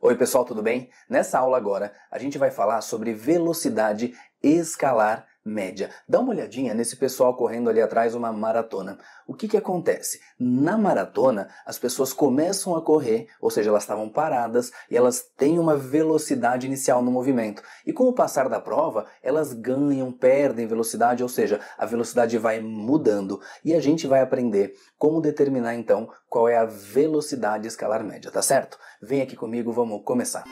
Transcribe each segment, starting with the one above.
Oi pessoal, tudo bem? Nessa aula agora a gente vai falar sobre velocidade escalar média. Dá uma olhadinha nesse pessoal correndo ali atrás uma maratona. O que acontece? Na maratona as pessoas começam a correr, ou seja, elas estavam paradas e elas têm uma velocidade inicial no movimento. E com o passar da prova, elas ganham, perdem velocidade, ou seja, a velocidade vai mudando. E a gente vai aprender como determinar então qual é a velocidade escalar média, tá certo? Vem aqui comigo, vamos começar.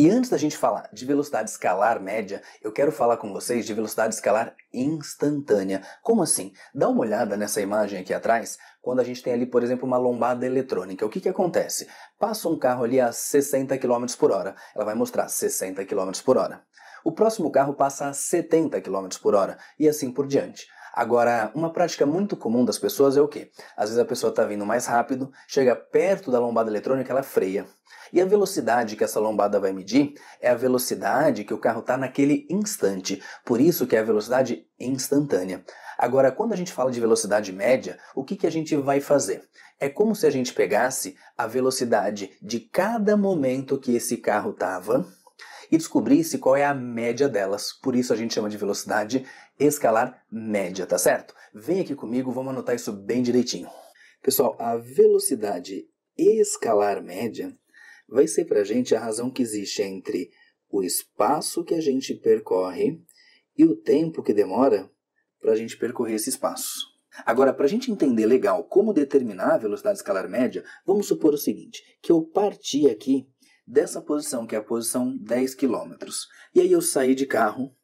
E antes da gente falar de velocidade escalar média, eu quero falar com vocês de velocidade escalar instantânea. Como assim? Dá uma olhada nessa imagem aqui atrás, quando a gente tem ali, por exemplo, uma lombada eletrônica. O que acontece? Passa um carro ali a 60 km por hora. Ela vai mostrar 60 km por hora. O próximo carro passa a 70 km por hora e assim por diante. Agora, uma prática muito comum das pessoas é o quê? Às vezes a pessoa está vindo mais rápido, chega perto da lombada eletrônica, ela freia. E a velocidade que essa lombada vai medir é a velocidade que o carro está naquele instante. Por isso que é a velocidade instantânea. Agora, quando a gente fala de velocidade média, o que a gente vai fazer? É como se a gente pegasse a velocidade de cada momento que esse carro estava e descobrisse qual é a média delas. Por isso a gente chama de velocidade escalar média, tá certo? Vem aqui comigo, vamos anotar isso bem direitinho. Pessoal, a velocidade escalar média vai ser para a gente a razão que existe entre o espaço que a gente percorre e o tempo que demora para a gente percorrer esse espaço. Agora, para a gente entender legal como determinar a velocidade escalar média, vamos supor o seguinte, que eu parti aqui dessa posição, que é a posição 10 km. E aí eu saí de carro,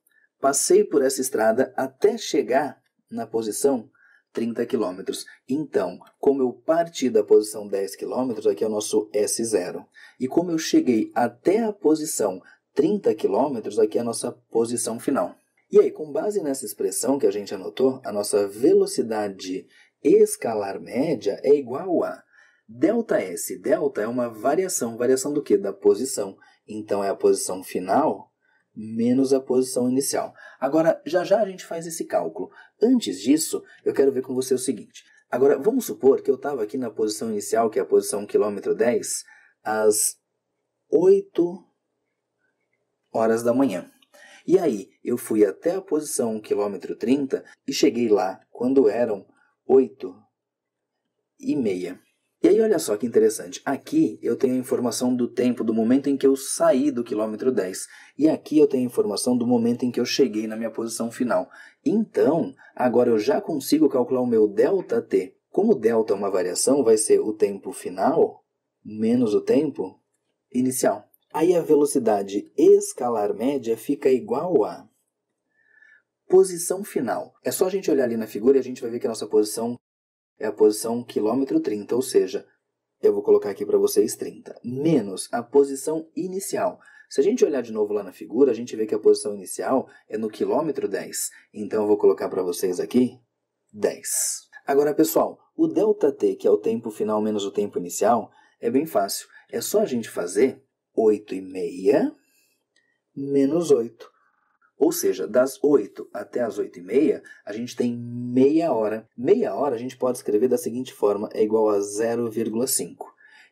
passei por essa estrada até chegar na posição 30 km. Então, como eu parti da posição 10 km, aqui é o nosso S0. E como eu cheguei até a posição 30 km, aqui é a nossa posição final. E aí, com base nessa expressão que a gente anotou, a nossa velocidade escalar média é igual a ΔS. Delta é uma variação. Variação do quê? Da posição. Então, é a posição final menos a posição inicial. Agora, já a gente faz esse cálculo. Antes disso, eu quero ver com você o seguinte. Agora, vamos supor que eu estava aqui na posição inicial, que é a posição quilômetro 10, às 8 horas da manhã. E aí, eu fui até a posição quilômetro 30 e cheguei lá quando eram 8h30. E aí, olha só que interessante. Aqui eu tenho a informação do tempo, do momento em que eu saí do quilômetro 10. E aqui eu tenho a informação do momento em que eu cheguei na minha posição final. Então, agora eu já consigo calcular o meu ΔT. Como delta é uma variação, vai ser o tempo final menos o tempo inicial. Aí a velocidade escalar média fica igual a posição final. É só a gente olhar ali na figura e a gente vai ver que a nossa posição é a posição quilômetro 30, ou seja, eu vou colocar aqui para vocês 30, menos a posição inicial. Se a gente olhar de novo lá na figura, a gente vê que a posição inicial é no quilômetro 10. Então eu vou colocar para vocês aqui 10. Agora, pessoal, o ΔT, que é o tempo final menos o tempo inicial, é bem fácil. É só a gente fazer 8h30 menos 8. Ou seja, das 8 até as 8h30, a gente tem meia hora. Meia hora a gente pode escrever da seguinte forma, é igual a 0,5.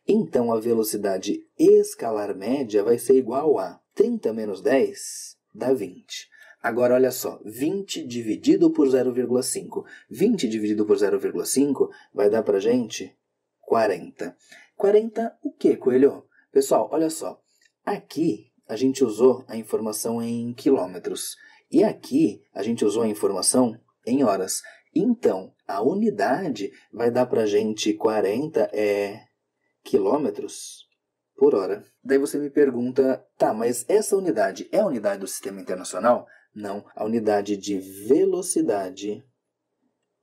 Então, a velocidade escalar média vai ser igual a 30 menos 10 dá 20. Agora, olha só, 20 dividido por 0,5. 20 dividido por 0,5 vai dar para a gente 40. 40 o quê, Coelho? Pessoal, olha só, aqui a gente usou a informação em quilômetros. E aqui a gente usou a informação em horas. Então, a unidade vai dar para a gente 40 quilômetros por hora. Daí você me pergunta, tá, mas essa unidade é a unidade do sistema internacional? Não, a unidade de velocidade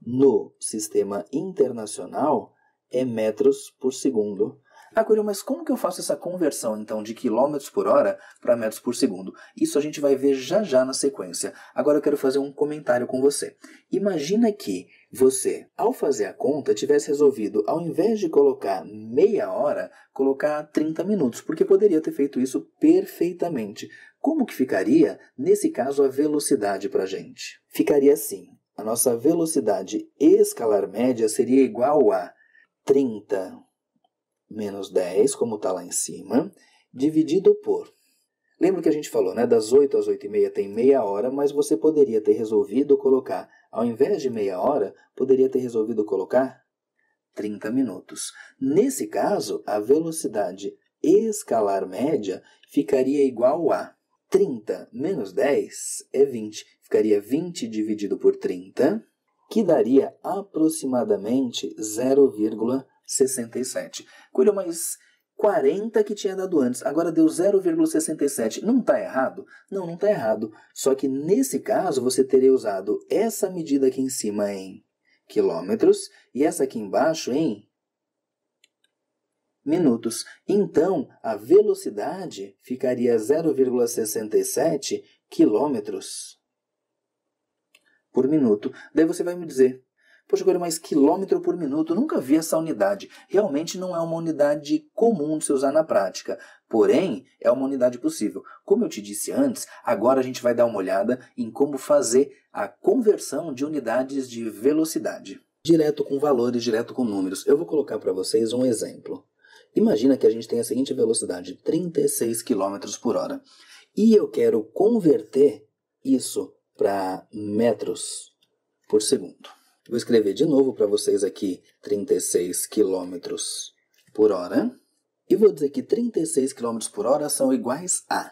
no sistema internacional é metros por segundo. Ah, Coelho, mas como que eu faço essa conversão, então, de quilômetros por hora para metros por segundo? Isso a gente vai ver já na sequência. Agora eu quero fazer um comentário com você. Imagina que você, ao fazer a conta, tivesse resolvido, ao invés de colocar meia hora, colocar 30 minutos, porque poderia ter feito isso perfeitamente. Como que ficaria, nesse caso, a velocidade para a gente? Ficaria assim. A nossa velocidade escalar média seria igual a 30 menos 10, como está lá em cima, dividido por... Lembra que a gente falou, né? Das 8 às 8h30 tem meia hora, mas você poderia ter resolvido colocar, ao invés de meia hora, poderia ter resolvido colocar 30 minutos. Nesse caso, a velocidade escalar média ficaria igual a 30 menos 10 é 20. Ficaria 20 dividido por 30, que daria aproximadamente 0,67. Coelho, mas 40 que tinha dado antes, agora deu 0,67. Não está errado? Não, não está errado. Só que nesse caso você teria usado essa medida aqui em cima em quilômetros e essa aqui embaixo em minutos. Então, a velocidade ficaria 0,67 quilômetros por minuto. Daí você vai me dizer, poxa, agora, mas quilômetro por minuto, eu nunca vi essa unidade. Realmente não é uma unidade comum de se usar na prática, porém, é uma unidade possível. Como eu te disse antes, agora a gente vai dar uma olhada em como fazer a conversão de unidades de velocidade. Direto com valores, direto com números. Eu vou colocar para vocês um exemplo. Imagina que a gente tem a seguinte velocidade, 36 km por hora. E eu quero converter isso para metros por segundo. Vou escrever de novo para vocês aqui 36 km por hora. E vou dizer que 36 km por hora são iguais a...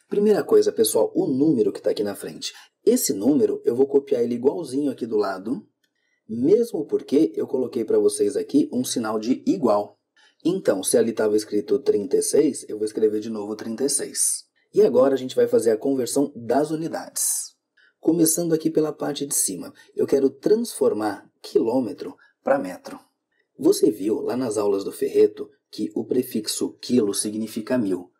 Primeira coisa, pessoal, o número que está aqui na frente. Esse número eu vou copiar ele igualzinho aqui do lado, mesmo porque eu coloquei para vocês aqui um sinal de igual. Então, se ali estava escrito 36, eu vou escrever de novo 36. E agora a gente vai fazer a conversão das unidades. Começando aqui pela parte de cima, eu quero transformar quilômetro para metro. Você viu lá nas aulas do Ferreto que o prefixo quilo significa 1000.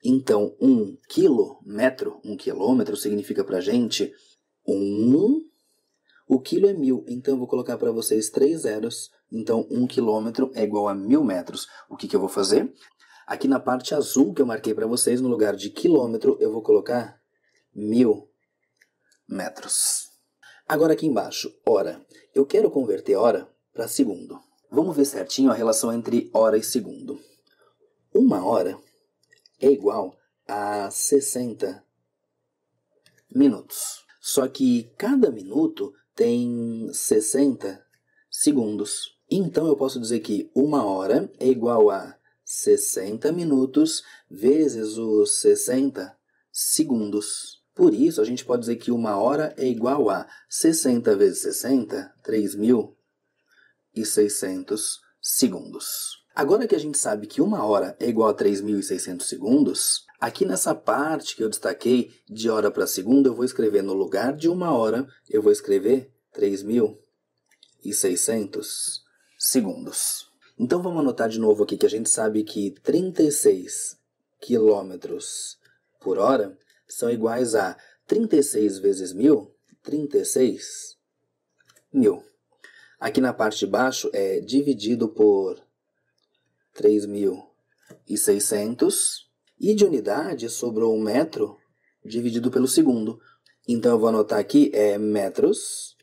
Então, 1 quilômetro, 1 quilômetro, significa para a gente 1... O quilo é 1000, então eu vou colocar para vocês 3 zeros. Então, 1 quilômetro é igual a 1000 metros. O que eu vou fazer? Aqui na parte azul que eu marquei para vocês, no lugar de quilômetro, eu vou colocar 1000 metros. Agora aqui embaixo, hora. Eu quero converter hora para segundo. Vamos ver certinho a relação entre hora e segundo. Uma hora é igual a 60 minutos. Só que cada minuto tem 60 segundos. Então eu posso dizer que uma hora é igual a 60 minutos vezes os 60 segundos. Por isso, a gente pode dizer que uma hora é igual a 60 vezes 60, 3.600 segundos. Agora que a gente sabe que uma hora é igual a 3.600 segundos, aqui nessa parte que eu destaquei de hora para segundo, eu vou escrever no lugar de uma hora, eu vou escrever 3.600 segundos. Então vamos anotar de novo aqui que a gente sabe que 36 km por hora são iguais a 36 vezes 1000, 36 mil. Aqui na parte de baixo é dividido por 3.600 e de unidade sobrou 1 metro dividido pelo segundo. Então eu vou anotar aqui metros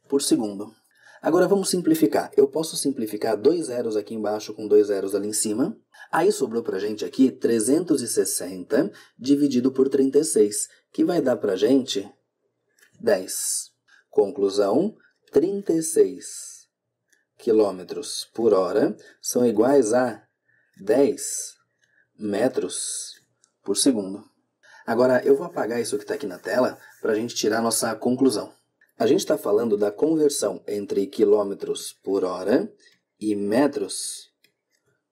por segundo. Agora vamos simplificar. Eu posso simplificar 2 zeros aqui embaixo com 2 zeros ali em cima. Aí sobrou pra gente aqui 360 dividido por 36, que vai dar pra gente 10. Conclusão, 36 km por hora são iguais a 10 metros por segundo. Agora eu vou apagar isso que está aqui na tela para a gente tirar a nossa conclusão. A gente está falando da conversão entre quilômetros por hora e metros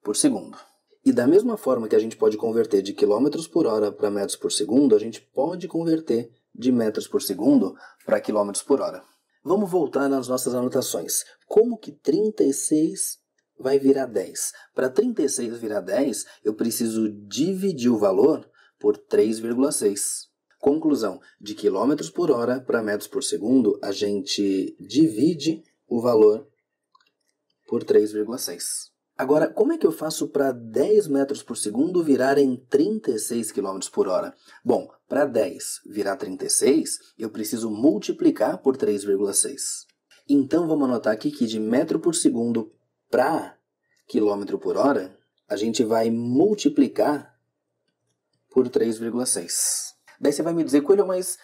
por segundo. E da mesma forma que a gente pode converter de quilômetros por hora para metros por segundo, a gente pode converter de metros por segundo para quilômetros por hora. Vamos voltar nas nossas anotações. Como que 36 vai virar 10? Para 36 virar 10, eu preciso dividir o valor por 3,6. Conclusão, de quilômetros por hora para metros por segundo, a gente divide o valor por 3,6. Agora, como é que eu faço para 10 metros por segundo virarem 36 km por hora? Bom, para 10 virar 36, eu preciso multiplicar por 3,6. Então, vamos anotar aqui que de metro por segundo para quilômetro por hora, a gente vai multiplicar por 3,6. Daí você vai me dizer, Coelho, mas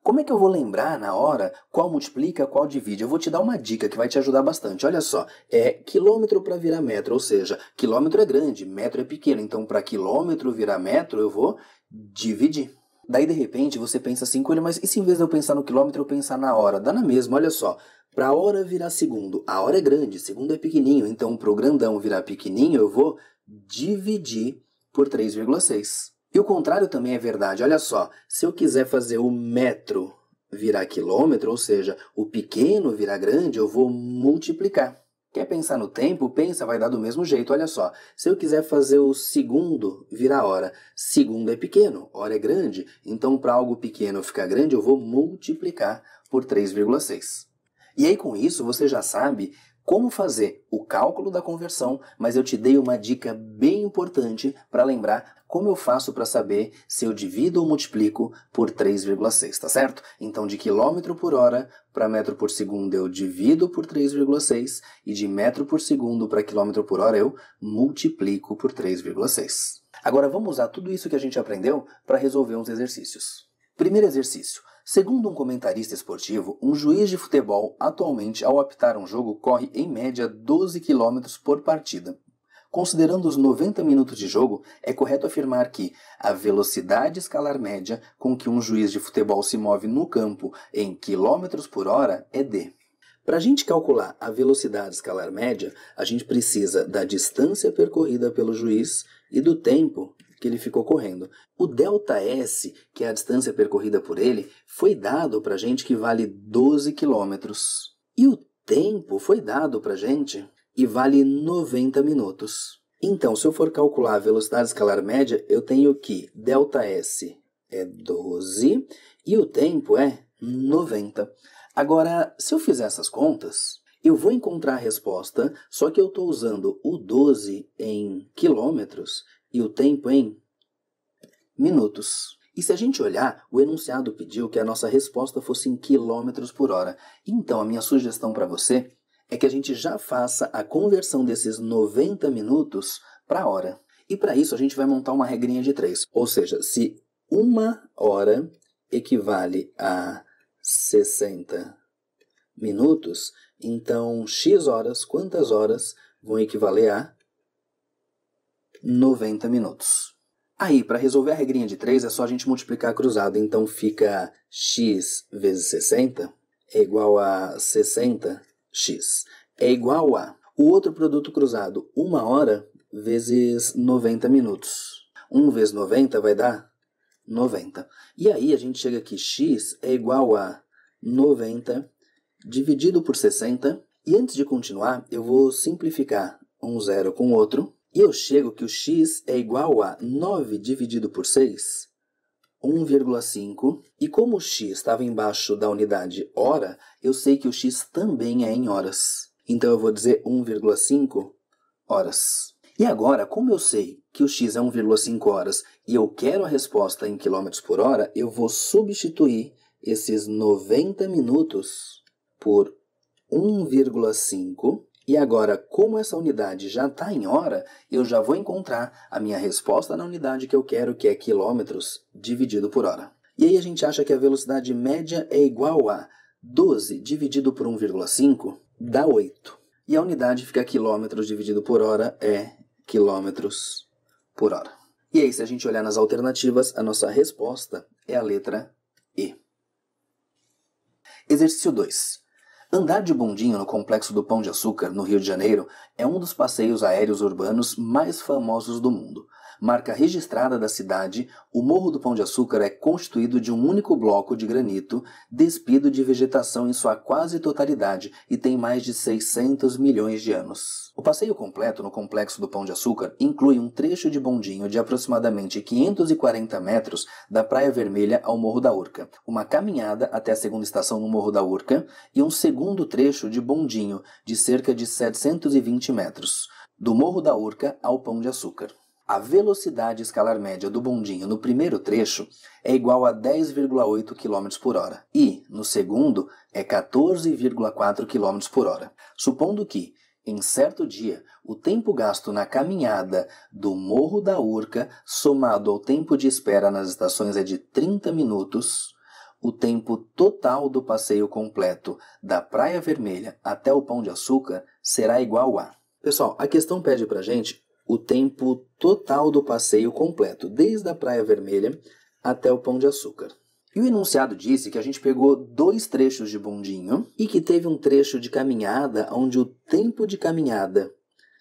como é que eu vou lembrar na hora qual multiplica, qual divide? Eu vou te dar uma dica que vai te ajudar bastante. Olha só, é quilômetro para virar metro, ou seja, quilômetro é grande, metro é pequeno. Então, para quilômetro virar metro, eu vou dividir. Daí, de repente, você pensa assim, Coelho, mas e se em vez de eu pensar no quilômetro, eu pensar na hora? Dá na mesma, olha só. Para a hora virar segundo, a hora é grande, segundo é pequenininho. Então, para o grandão virar pequenininho, eu vou dividir por 3,6. E o contrário também é verdade. Olha só, se eu quiser fazer o metro virar quilômetro, ou seja, o pequeno virar grande, eu vou multiplicar. Quer pensar no tempo? Pensa, vai dar do mesmo jeito. Olha só, se eu quiser fazer o segundo virar hora, segundo é pequeno, hora é grande, então para algo pequeno ficar grande, eu vou multiplicar por 3,6. E aí com isso você já sabe como fazer o cálculo da conversão, mas eu te dei uma dica bem importante para lembrar como eu faço para saber se eu divido ou multiplico por 3,6, tá certo? Então, de quilômetro por hora para metro por segundo eu divido por 3,6 e de metro por segundo para quilômetro por hora eu multiplico por 3,6. Agora vamos usar tudo isso que a gente aprendeu para resolver uns exercícios. Primeiro exercício. Segundo um comentarista esportivo, um juiz de futebol atualmente, ao apitar um jogo, corre em média 12 km por partida. Considerando os 90 minutos de jogo, é correto afirmar que a velocidade escalar média com que um juiz de futebol se move no campo em quilômetros por hora é d. Para a gente calcular a velocidade escalar média, a gente precisa da distância percorrida pelo juiz e do tempo que ele ficou correndo. O ΔS, que é a distância percorrida por ele, foi dado para a gente que vale 12 km. E o tempo foi dado para a gente e vale 90 minutos. Então, se eu for calcular a velocidade escalar média, eu tenho que ΔS é 12 e o tempo é 90. Agora, se eu fizer essas contas, eu vou encontrar a resposta, só que eu estou usando o 12 em quilômetros e o tempo em minutos. E se a gente olhar, o enunciado pediu que a nossa resposta fosse em quilômetros por hora. Então, a minha sugestão para você é que a gente já faça a conversão desses 90 minutos para hora. E para isso, a gente vai montar uma regrinha de 3. Ou seja, se uma hora equivale a 60 minutos, então x horas, quantas horas vão equivaler a 90 minutos. Aí, para resolver a regrinha de 3, é só a gente multiplicar cruzado. Então, fica x vezes 60 é igual a 60x. É igual a o outro produto cruzado, 1 hora vezes 90 minutos. 1 vezes 90 vai dar 90. E aí, a gente chega aqui, x é igual a 90 dividido por 60. E antes de continuar, eu vou simplificar um zero com o outro. E eu chego que o x é igual a 9 dividido por 6, 1,5. E como o x estava embaixo da unidade hora, eu sei que o x também é em horas. Então eu vou dizer 1,5 horas. E agora, como eu sei que o x é 1,5 horas e eu quero a resposta em quilômetros por hora, eu vou substituir esses 90 minutos por 1,5. E agora, como essa unidade já está em hora, eu já vou encontrar a minha resposta na unidade que eu quero, que é quilômetros dividido por hora. E aí a gente acha que a velocidade média é igual a 12 dividido por 1,5 dá 8. E a unidade fica quilômetros dividido por hora é quilômetros por hora. E aí, se a gente olhar nas alternativas, a nossa resposta é a letra E. Exercício 2. Andar de bondinho no Complexo do Pão de Açúcar, no Rio de Janeiro, é um dos passeios aéreos urbanos mais famosos do mundo. Marca registrada da cidade, o Morro do Pão de Açúcar é constituído de um único bloco de granito, despido de vegetação em sua quase totalidade e tem mais de 600 milhões de anos. O passeio completo no Complexo do Pão de Açúcar inclui um trecho de bondinho de aproximadamente 540 metros da Praia Vermelha ao Morro da Urca, uma caminhada até a segunda estação no Morro da Urca e um segundo trecho de bondinho de cerca de 720 metros, do Morro da Urca ao Pão de Açúcar. A velocidade escalar média do bondinho no primeiro trecho é igual a 10,8 km por hora e, no segundo, é 14,4 km por hora. Supondo que, Em certo dia, o tempo gasto na caminhada do Morro da Urca, somado ao tempo de espera nas estações, é de 30 minutos. O tempo total do passeio completo da Praia Vermelha até o Pão de Açúcar será igual a... Pessoal, a questão pede pra gente o tempo total do passeio completo, desde a Praia Vermelha até o Pão de Açúcar. E o enunciado disse que a gente pegou 2 trechos de bondinho e que teve um trecho de caminhada onde o tempo de caminhada,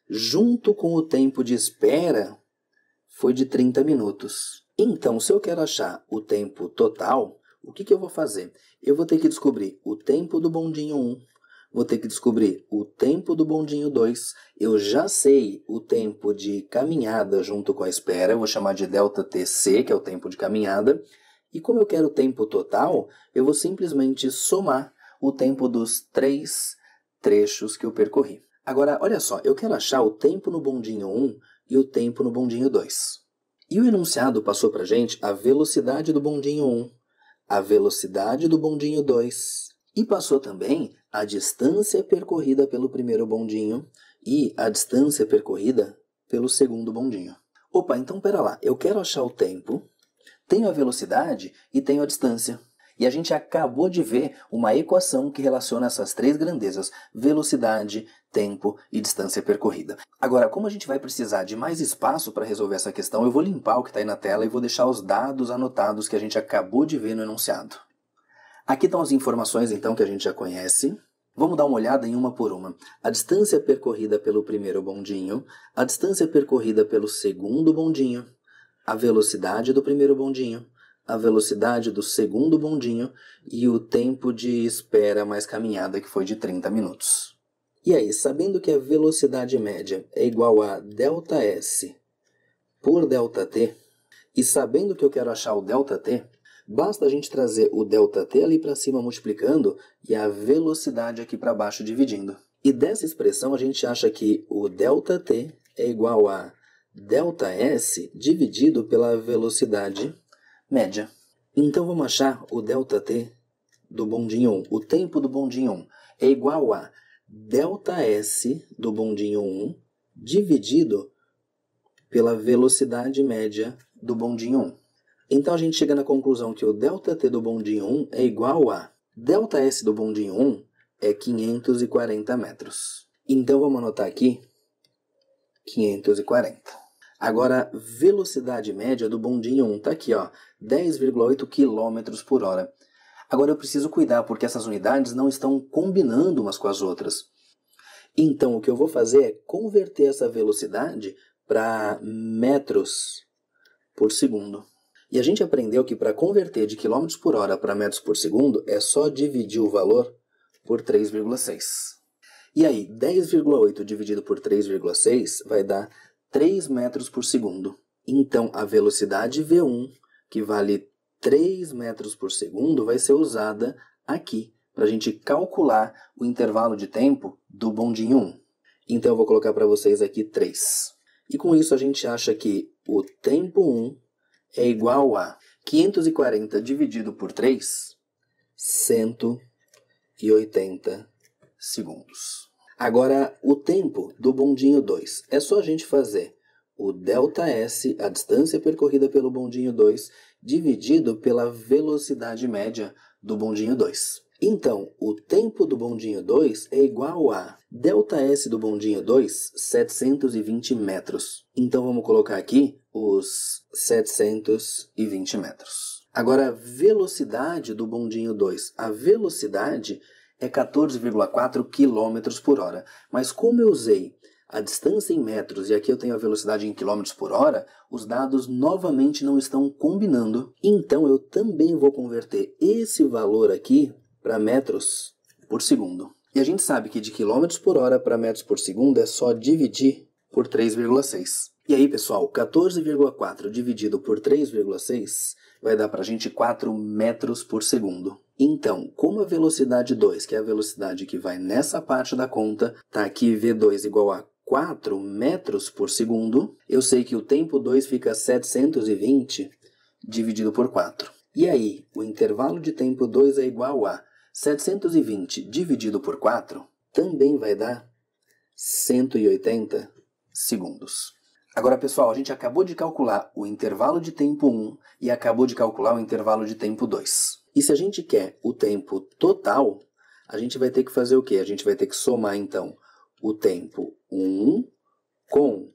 junto com o tempo de espera, foi de 30 minutos. Então, se eu quero achar o tempo total, o que eu vou fazer? Eu vou ter que descobrir o tempo do bondinho 1, vou ter que descobrir o tempo do bondinho 2. Eu já sei o tempo de caminhada junto com a espera, eu vou chamar de ΔTC, que é o tempo de caminhada. E como eu quero o tempo total, eu vou simplesmente somar o tempo dos 3 trechos que eu percorri. Agora, olha só, eu quero achar o tempo no bondinho 1 e o tempo no bondinho 2. E o enunciado passou para a gente a velocidade do bondinho 1, a velocidade do bondinho 2, e passou também a distância percorrida pelo primeiro bondinho e a distância percorrida pelo segundo bondinho. Opa, então pera lá, eu quero achar o tempo, tenho a velocidade e tenho a distância. E a gente acabou de ver uma equação que relaciona essas 3 grandezas, velocidade, tempo e distância percorrida. Agora, como a gente vai precisar de mais espaço para resolver essa questão, eu vou limpar o que está aí na tela e vou deixar os dados anotados que a gente acabou de ver no enunciado. Aqui estão as informações, então, que a gente já conhece. Vamos dar uma olhada em uma por uma. A distância percorrida pelo primeiro bondinho, a distância percorrida pelo segundo bondinho, a velocidade do primeiro bondinho, a velocidade do segundo bondinho e o tempo de espera mais caminhada, que foi de 30 minutos. E aí, sabendo que a velocidade média é igual a ΔS por ΔT, e sabendo que eu quero achar o ΔT, basta a gente trazer o ΔT ali para cima multiplicando e a velocidade aqui para baixo dividindo. E dessa expressão a gente acha que o ΔT é igual a ΔS dividido pela velocidade média. Então vamos achar o ΔT do bondinho 1. O tempo do bondinho 1 é igual a ΔS do bondinho 1 dividido pela velocidade média do bondinho 1. Então a gente chega na conclusão que o ΔT do bondinho 1 é igual a ΔS do bondinho 1 é 540 metros. Então vamos anotar aqui 540. Agora, velocidade média do bondinho 1 está aqui, ó, 10,8 km por hora. Agora eu preciso cuidar porque essas unidades não estão combinando umas com as outras. Então o que eu vou fazer é converter essa velocidade para metros por segundo. E a gente aprendeu que para converter de km por hora para metros por segundo é só dividir o valor por 3,6. E aí, 10,8 dividido por 3,6 vai dar 3 metros por segundo. Então, a velocidade V1, que vale 3 metros por segundo, vai ser usada aqui, para a gente calcular o intervalo de tempo do bondinho 1. Então, eu vou colocar para vocês aqui 3. E com isso, a gente acha que o tempo 1 é igual a 540 dividido por 3, 180 segundos. Agora, o tempo do bondinho 2. É só a gente fazer o ΔS, a distância percorrida pelo bondinho 2, dividido pela velocidade média do bondinho 2. Então, o tempo do bondinho 2 é igual a ΔS do bondinho 2, 720 metros. Então, vamos colocar aqui os 720 metros. Agora, a velocidade do bondinho 2. A velocidade é 14,4 km por hora. Mas como eu usei a distância em metros e aqui eu tenho a velocidade em km por hora, os dados novamente não estão combinando. Então eu também vou converter esse valor aqui para metros por segundo. E a gente sabe que de km por hora para metros por segundo é só dividir por 3,6. E aí, pessoal, 14,4 dividido por 3,6 vai dar para a gente 4 metros por segundo. Então, como a velocidade 2, que é a velocidade que vai nessa parte da conta, está aqui V2 igual a 4 metros por segundo, eu sei que o tempo 2 fica 720 dividido por 4. E aí, o intervalo de tempo 2 é igual a 720 dividido por 4, também vai dar 180 segundos. Agora, pessoal, a gente acabou de calcular o intervalo de tempo 1 e acabou de calcular o intervalo de tempo 2. E se a gente quer o tempo total, a gente vai ter que fazer o quê? A gente vai ter que somar, então, o tempo 1 com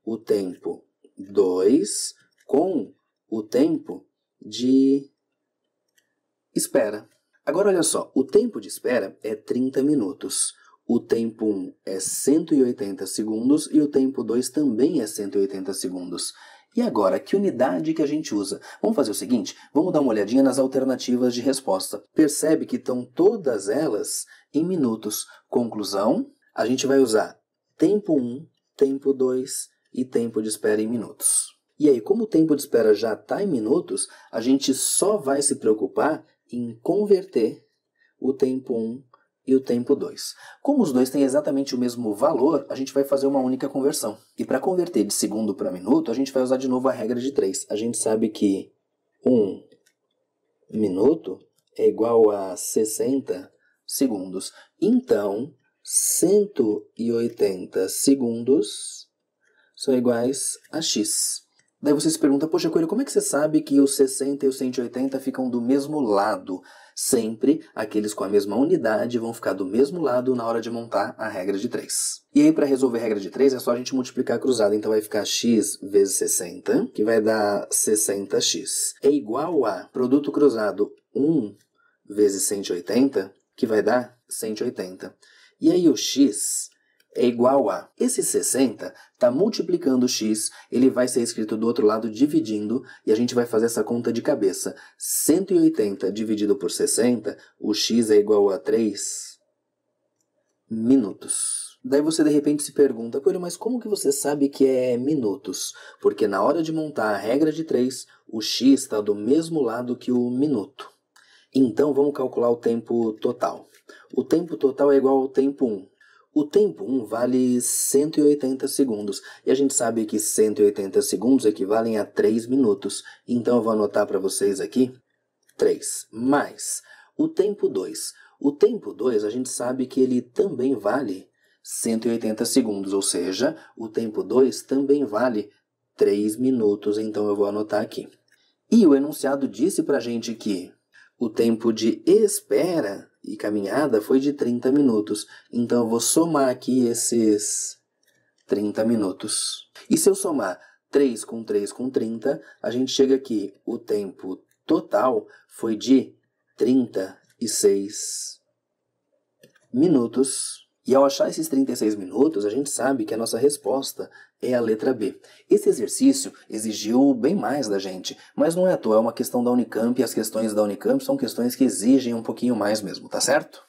o tempo 2 com o tempo de espera. Agora, olha só, o tempo de espera é 30 minutos. O tempo 1 é 180 segundos e o tempo 2 também é 180 segundos. E agora, que unidade que a gente usa? Vamos fazer o seguinte, vamos dar uma olhadinha nas alternativas de resposta. Percebe que estão todas elas em minutos. Conclusão, a gente vai usar tempo 1, tempo 2 e tempo de espera em minutos. E aí, como o tempo de espera já está em minutos, a gente só vai se preocupar em converter o tempo 1 e o tempo 2. Como os dois têm exatamente o mesmo valor, a gente vai fazer uma única conversão. E para converter de segundo para minuto, a gente vai usar de novo a regra de 3. A gente sabe que 1 minuto é igual a 60 segundos. Então, 180 segundos são iguais a x. Daí você se pergunta, poxa, Coelho, como é que você sabe que os 60 e os 180 ficam do mesmo lado? Sempre aqueles com a mesma unidade vão ficar do mesmo lado na hora de montar a regra de 3. E aí, para resolver a regra de 3, é só a gente multiplicar a cruzada. Então, vai ficar x vezes 60, que vai dar 60x. É igual a produto cruzado 1 vezes 180, que vai dar 180. E aí, o x é igual a... Esse 60 está multiplicando o x, ele vai ser escrito do outro lado dividindo, e a gente vai fazer essa conta de cabeça. 180 dividido por 60, o x é igual a 3 minutos. Daí você de repente se pergunta, Coelho, mas como que você sabe que é minutos? Porque na hora de montar a regra de 3, o x está do mesmo lado que o minuto. Então vamos calcular o tempo total. O tempo total é igual ao tempo 1. O tempo 1 vale 180 segundos, e a gente sabe que 180 segundos equivalem a 3 minutos. Então eu vou anotar para vocês aqui 3, mais o tempo 2. O tempo 2 a gente sabe que ele também vale 180 segundos, ou seja, o tempo 2 também vale 3 minutos, então eu vou anotar aqui. E o enunciado disse para a gente que o tempo de espera e caminhada foi de 30 minutos. Então eu vou somar aqui esses 30 minutos. E se eu somar 3 com 3 com 30, a gente chega aqui, o tempo total foi de 36 minutos. E ao achar esses 36 minutos, a gente sabe que a nossa resposta é a letra B. Esse exercício exigiu bem mais da gente, mas não é à toa, é uma questão da Unicamp, e as questões da Unicamp são questões que exigem um pouquinho mais mesmo, tá certo?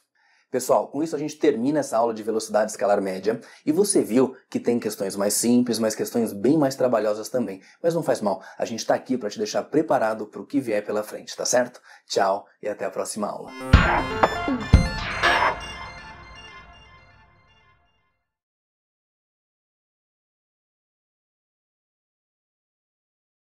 Pessoal, com isso a gente termina essa aula de velocidade escalar média, e você viu que tem questões mais simples, mas questões bem mais trabalhosas também. Mas não faz mal, a gente está aqui para te deixar preparado para o que vier pela frente, tá certo? Tchau e até a próxima aula.